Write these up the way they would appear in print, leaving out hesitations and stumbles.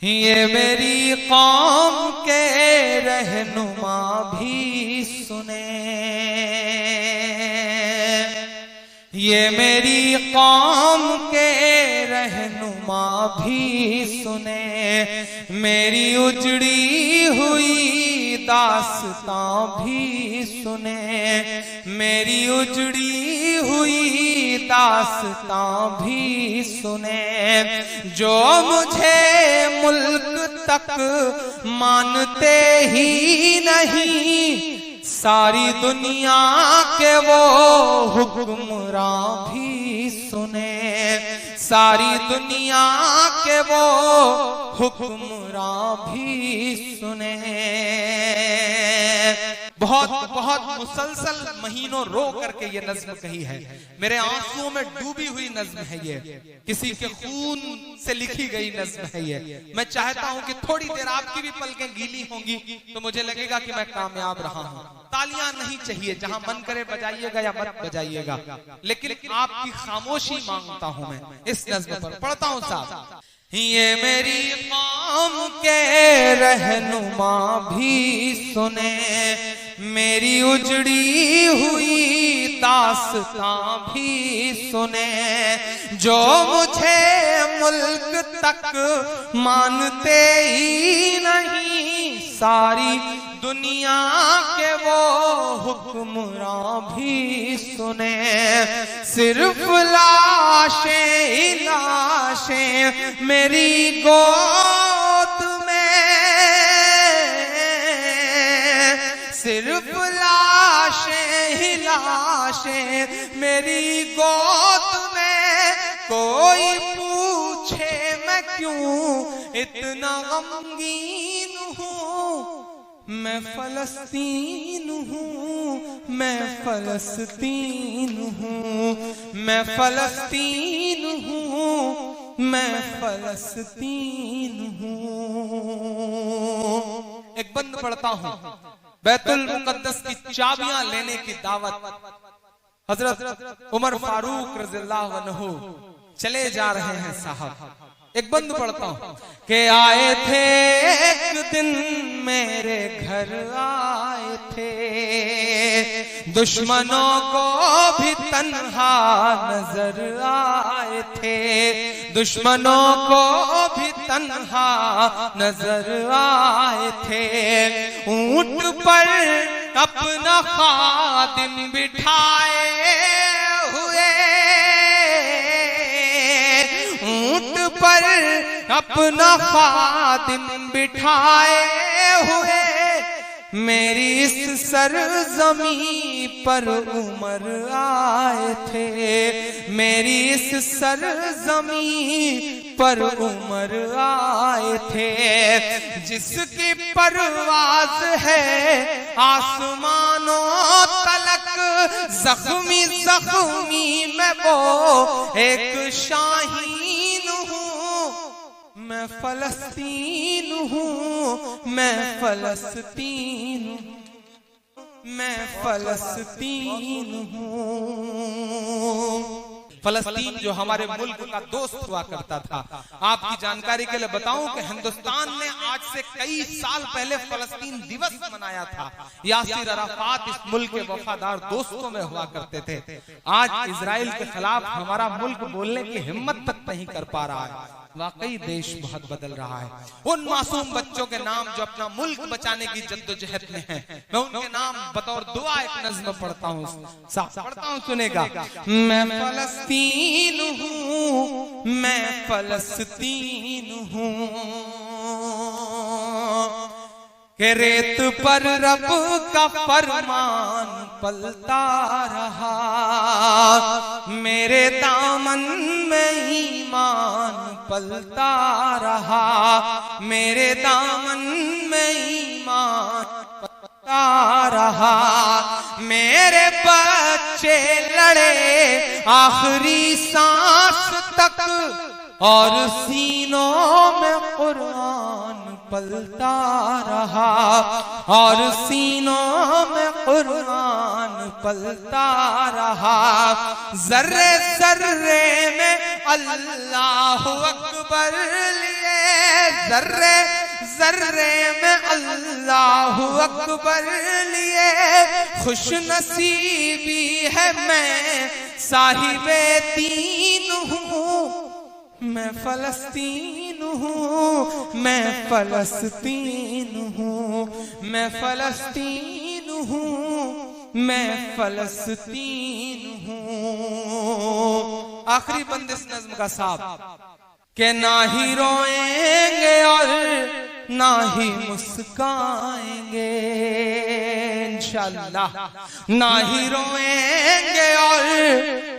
ये मेरी कौम के रहनुमा भी सुने, ये मेरी कौम के रहनुमा भी सुने, मेरी उजड़ी हुई दास्तां भी सुने, मेरी उजड़ी हुई दास्तां भी सुने। जो मुझे मुल्क तक मानते ही नहीं, सारी दुनिया के वो हुक्मरां भी सुने, सारी दुनिया के वो हुक्मरां भी सुने। बहुत बहुत मुसलसल महीनों रो करके ये नज्म कही है, मेरे आंसुओं में डूबी हुई नज्म है ये, किसी के खून से लिखी गई नज्म है ये। मैं चाहता हूं कि थोड़ी देर आपकी भी पलकें गीली होंगी तो मुझे लगेगा कि मैं कामयाब रहा हूं। तालियां नहीं चाहिए, जहां मन करे बजाइएगा या मत बजाइएगा, लेकिन आपकी खामोशी मांगता हूं मैं इस नज्म पर। पढ़ता हूं साहब। ये मेरी कौम के रहनुमा भी सुने, मेरी उजड़ी हुई दास्तां भी सुने। जो मुझे मुल्क तक मानते ही नहीं, सारी दुनिया के वो हुक्मरां भी सुने। सिर्फ लाशें ही लाशें मेरी गोद में, सिर्फ लाशें ही लाशें मेरी गोद में। कोई पूछे मैं क्यों इतना गमगीन हूँ, मैं फलस्तीन हूँ, मैं फलस्तीन हूँ, मैं फलस्तीन हूँ, मैं फलस्तीन हूँ। एक बंद पढ़ता हूँ। बैतुल मुकद्दस की चाबियां लेने की दावत हजरत उमर फारूक रज़ियल्लाहु अन्हु चले जा रहे हैं साहब। एक बंद पढ़ता हूं कि आए थे एक दिन मेरे घर आए थे, दुश्मनों को भी तन्हा नजर आए थे, दुश्मनों को भी तन्हा नजर आए थे। ऊंट पर अपना खादिम बिठाए हुए, ऊंट पर अपना खादिम बिठाए हुए, मेरी इस सरजमी पर उमर आए थे, मेरी इस सरजमी पर उमर आए थे। जिसकी परवाज है आसमानों तलक, जख्मी जख्मी मैं वो एक शाहीन हूँ। मैं फलस्तीन हूँ, मैं फलस्तीन, मैं फलस्तीन हूँ। फलस्तीन जो हमारे मुल्क का दोस्त हुआ करता था। आपकी जानकारी के लिए बताऊं कि हिंदुस्तान ने आज से कई साल पहले फलस्तीन दिवस मनाया था। यासिर अराफात इस मुल्क के वफादार दोस्तों में हुआ करते थे। आज इजराइल के खिलाफ हमारा मुल्क बोलने की हिम्मत तक नहीं कर पा रहा है। वाकई देश बहुत बदल रहा है। उन मासूम बच्चों के नाम जो अपना मुल्क बचाने की जद्दोजहद में हैं, मैं उनके नाम बतौर दुआ एक नज़्म पढ़ता हूँ, पढ़ता हूँ, सुनेगा। मैं फलस्तीन हूँ, मैं फलस्तीन हूँ, कि रेत पर रब का फरमान पलता रहा, मेरे दामन में ईमान पलता रहा, मेरे दामन में ईमान पलता रहा। मेरे बच्चे लड़े आखिरी सांस तक, और सीनों में कुरान पलता रहा, और सीनों में कुरान पलता रहा। जर्रे जर्रे में अल्लाह अकबर लिए, जर्रे जर्रे में अल्लाह अकबर लिए। खुश नसीबी है मैं साहिबे दीन हूँ, मैं फलस्तीन हूँ, मैं फलस्तीन हूँ, मैं फलस्तीन हूँ, मैं फलस्तीन हूँ। आखिरी बंद इस नज्म का साथ के ना ही रोएंगे और ना ही मुस्काएंगे इंशाअल्लाह, ना ही रोएंगे और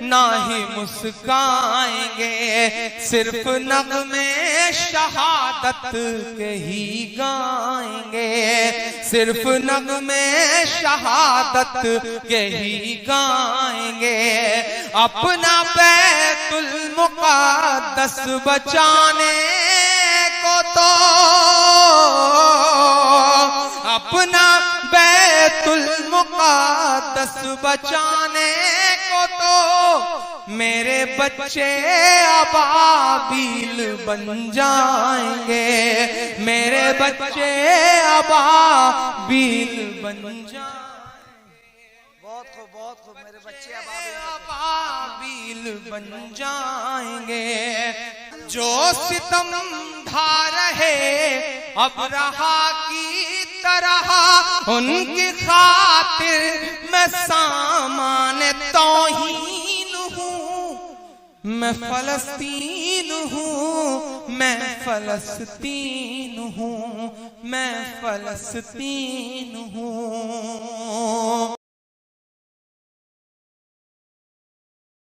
ना ही मुस्काएंगे, सिर्फ नग़्मे शहादत के ही गाएंगे, सिर्फ नग़्मे शहादत के ही गाएंगे। अपना बैतुल मुक़द्दस बचाने को तो, अपना बैतुल मुक़द्दस बचाने को तो मेरे बच्चे अबाबील बन जाएंगे, मेरे बच्चे अबाबील बन जाएंगे। बहुत खूब मेरे बच्चे अबाबील बन जाएंगे। जो सितम ढा रहे अब रहा की तरह, उनकी खातिर मैं सामान तौहीन हूँ, मैं फलस्तीन हूँ, मैं फलस्तीन हूँ, मैं फलस्तीन हूँ।